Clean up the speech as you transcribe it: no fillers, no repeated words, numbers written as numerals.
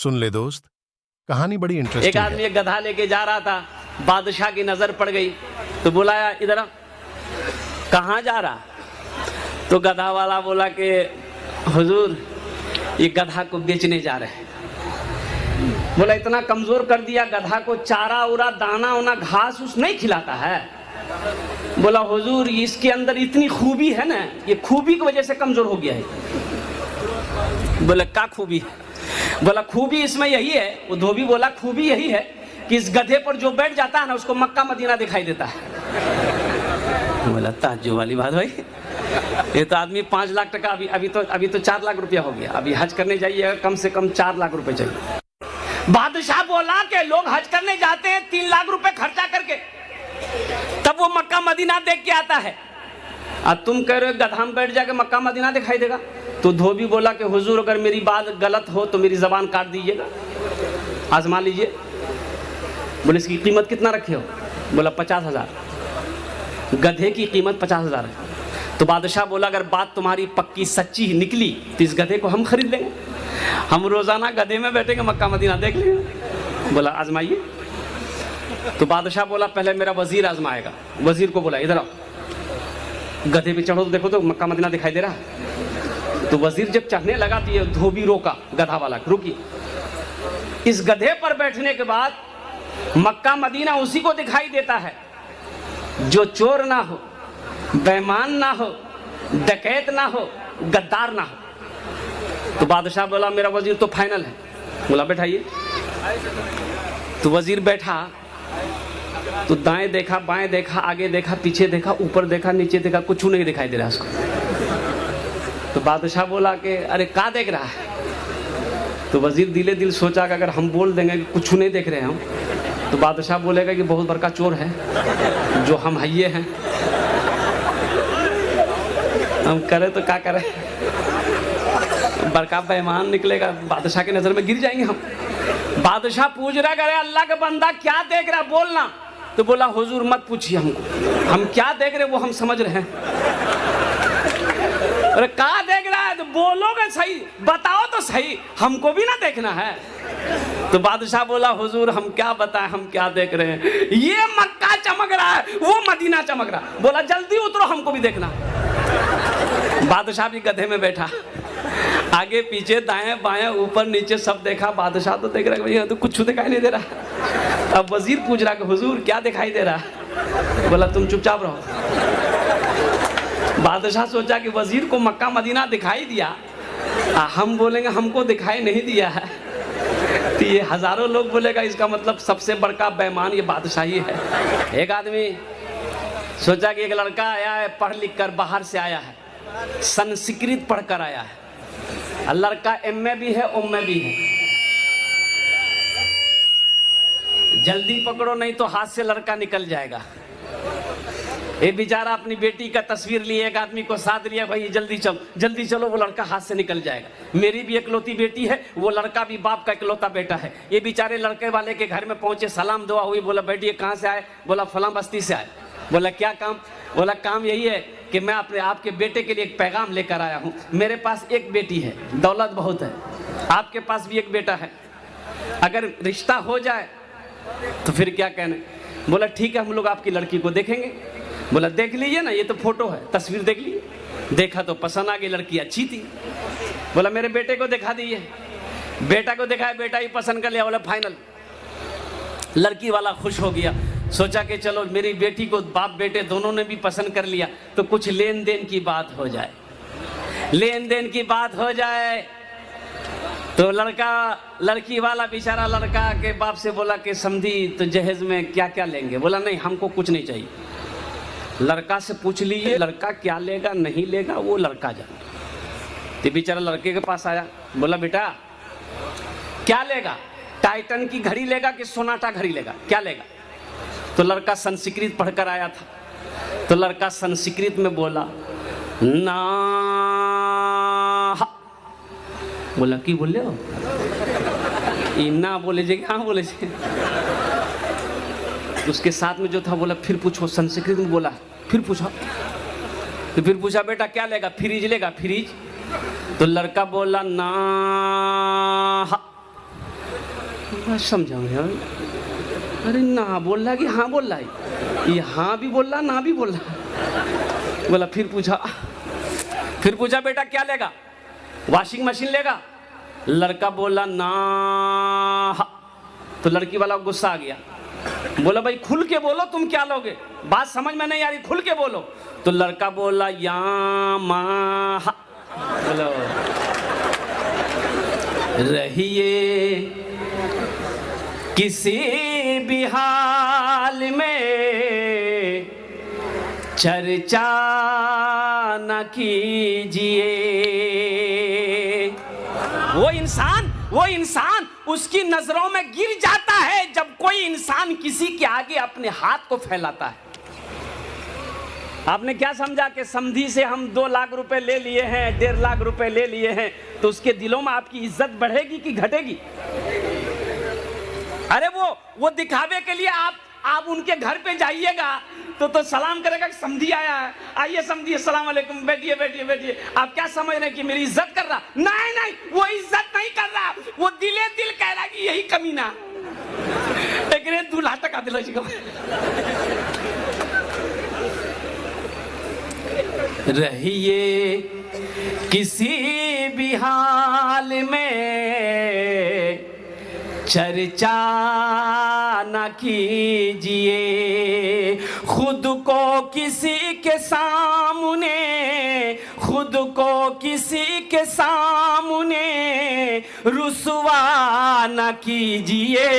सुन ले दोस्त, कहानी बड़ी इंटरेस्टिंग एक आदमी एक गधा लेके जा रहा था, बादशाह की नजर पड़ गई तो बुलाया, इधर आ। कहाँ जा रहा? तो गधा वाला बोला कि हुजूर ये गधा को बेचने जा रहे हैं। बोला इतना कमजोर कर दिया गधा को, चारा उरा दाना उना घास उस नहीं खिलाता है। बोला हुजूर इसके अंदर इतनी खूबी है ना, ये खूबी की वजह से कमजोर हो गया है। बोला क्या खूबी है? बोला खूबी इसमें यही है, वो धोबी बोला खूबी यही है कि इस गधे पर जो बैठ जाता है ना उसको मक्का मदीना दिखाई देता है। बोला ताज्जुब वाली बात भाई, ये तो आदमी 5 लाख टका अभी तो 4 लाख रुपया हो गया। अभी हज करने जाइए कम से कम 4 लाख रुपए चाहिए। बादशाह बोला कि लोग हज करने जाते हैं 3 लाख रुपए खर्चा करके, तब वो मक्का मदीना देख के आता है, और तुम कह रहे हो गधा में बैठ जाके मक्का मदीना दिखाई देगा। तो धोबी बोला कि हुजूर अगर मेरी बात गलत हो तो मेरी जबान काट दीजिएगा, आजमा लीजिए। बोले इसकी कीमत कितना रखे हो? बोला 50,000। गधे की कीमत 50,000 है। तो बादशाह बोला अगर बात तुम्हारी पक्की सच्ची निकली तो इस गधे को हम खरीद लेंगे, हम रोजाना गधे में बैठेंगे मक्का मदीना देख लेंगे। बोला आजमाइए। तो बादशाह बोला पहले मेरा वजीर आजमाएगा। वजीर को बोला इधर आओ, गधे पे चढ़ो तो देखो तो मक्का मदीना दिखाई दे रहा है। तो वजीर जब चढ़ने लगा तो ये धोबी रोका, गधा वाला रुकी। इस गधे पर बैठने के बाद मक्का मदीना उसी को दिखाई देता है जो चोर ना हो, बेईमान ना हो, डकैत ना हो, गद्दार ना हो। तो बादशाह बोला मेरा वजीर तो फाइनल है। बोला बैठाइए। तो वजीर बैठा तो दाएं देखा, बाएं देखा, आगे देखा, पीछे देखा, ऊपर देखा, नीचे देखा, कुछ नहीं दिखाई दे रहा उसको। तो बादशाह बोला कि अरे क्या देख रहा है? तो वजीर दिले दिल सोचा कि अगर हम बोल देंगे कि कुछ नहीं देख रहे हैं हम, तो बादशाह बोलेगा कि बहुत बड़का चोर है जो हम हइये हैं, हम करें तो क्या करें, बड़का बेईमान निकलेगा, बादशाह की नजर में गिर जाएंगे हम। बादशाह पूछ रहा करे अल्लाह का बंदा क्या देख रहा बोलना। तो बोला हुजूर मत पूछिए हमको, हम क्या देख रहे वो हम समझ रहे हैं। अरे क्या देख रहा है? तो बोलोगे सही, बताओ तो सही, हमको भी ना देखना है। तो बादशाह बोला हुजूर हम क्या बताएं, हम क्या देख रहे हैं? ये मक्का चमक रहा है, वो मदीना चमक रहा। बोला जल्दी उतरो, हमको भी देखना। बादशाह भी गधे में बैठा, आगे पीछे दाएं बाएं ऊपर नीचे सब देखा। बादशाह तो देख रहा है भैया तो कुछ दिखाई नहीं दे रहा। अब वजीर पूछ रहा कि हुजूर क्या दिखाई दे रहा? बोला तुम चुपचाप रहो। बादशाह सोचा कि वजीर को मक्का मदीना दिखाई दिया, हम बोलेंगे हमको दिखाई नहीं दिया है, तो ये हजारों लोग बोलेगा इसका मतलब सबसे बड़का बेईमान ये बादशाह ही है। एक आदमी सोचा कि एक लड़का आया है, पढ़ लिख कर बाहर से आया है, संस्कृत पढ़कर आया है, लड़का एमए भी है उम्मे भी है। जल्दी पकड़ो नहीं तो हाथ से लड़का निकल जाएगा। ये बेचारा अपनी बेटी का तस्वीर लिए, एक आदमी को साथ लिया, भाई जल्दी चलो वो लड़का हाथ से निकल जाएगा। मेरी भी इकलौती बेटी है, वो लड़का भी बाप का इकलौता बेटा है। ये बेचारे लड़के वाले के घर में पहुंचे, सलाम दुआ हुई। बोला बेटी ये कहाँ से आए? बोला फलां बस्ती से आए। बोला क्या काम? बोला काम यही है कि मैं अपने आपके बेटे के लिए एक पैगाम लेकर आया हूँ। मेरे पास एक बेटी है, दौलत बहुत है, आपके पास भी एक बेटा है, अगर रिश्ता हो जाए तो फिर क्या कहने। बोला ठीक है हम लोग आपकी लड़की को देखेंगे। बोला देख लीजिए ना, ये तो फोटो है, तस्वीर देख लीजिए। देखा तो पसंद आ गई, लड़की अच्छी थी। बोला मेरे बेटे को दिखा दीजिए। बेटा को दिखाया, बेटा ही पसंद कर लिया। बोला फाइनल। लड़की वाला खुश हो गया, सोचा कि चलो मेरी बेटी को बाप बेटे दोनों ने भी पसंद कर लिया तो कुछ लेन देन की बात हो जाए, लेन देन की बात हो जाए। तो लड़की वाला बेचारा लड़का के बाप से बोला कि समझी तो जहेज में क्या क्या लेंगे? बोला नहीं हमको कुछ नहीं चाहिए। लड़का से पूछ लीजिए लड़का क्या लेगा नहीं लेगा वो लड़का जाने। तो बेचारा लड़के के पास आया, बोला बेटा क्या लेगा? टाइटन की घड़ी लेगा कि सोनाटा घड़ी लेगा, क्या लेगा? तो लड़का संस्कृत पढ़कर आया था, तो लड़का संस्कृत में बोला ना। बोला की बोले हो? ना बोले जे हाँ बोले जे। उसके साथ में जो था बोला फिर पूछो, संस्कृत में बोला फिर पूछा। तो फिर पूछा बेटा क्या लेगा? फ्रिज लेगा? फ्रिज। तो लड़का बोला ना। समझाओ यार, अरे ना बोल रहा कि हाँ बोल रहा है, ये हाँ भी बोल रहा ना भी बोल रहा। बोला फिर पूछा बेटा क्या लेगा, वॉशिंग मशीन लेगा? लड़का बोला ना। तो लड़की वाला गुस्सा आ गया, बोला भाई खुल के बोलो तुम क्या लोगे, बात समझ में नहीं आ रही, खुल के बोलो। तो लड़का बोला या मा। बोलो रहिए किसी भी हाल में, चर्चा न कीजिए। वो इंसान उसकी नजरों में गिर जाता है जब कोई इंसान किसी के आगे अपने हाथ को फैलाता है। आपने क्या समझा कि समधी से हम 2 लाख रुपए ले लिए हैं, 1.5 लाख रुपए ले लिए हैं, तो उसके दिलों में आपकी इज्जत बढ़ेगी कि घटेगी? अरे वो दिखावे के लिए आप उनके घर पे जाइएगा तो सलाम करेगा कि समधी आया है, आइए समधी, अस्सलाम वालेकुम, बैठिए बैठिए बैठिए। आप क्या समझ रहे हैं कि मेरी इज्जत कर रहा? नहीं, वो इज्जत नहीं कर रहा, वो दिले दिल कह रहा कि यही कमीना एक दूल्हा टका दिला। रहिए किसी भी हाल में, चर्चा न कीजिए। खुद को किसी के सामने रुसवा न कीजिए।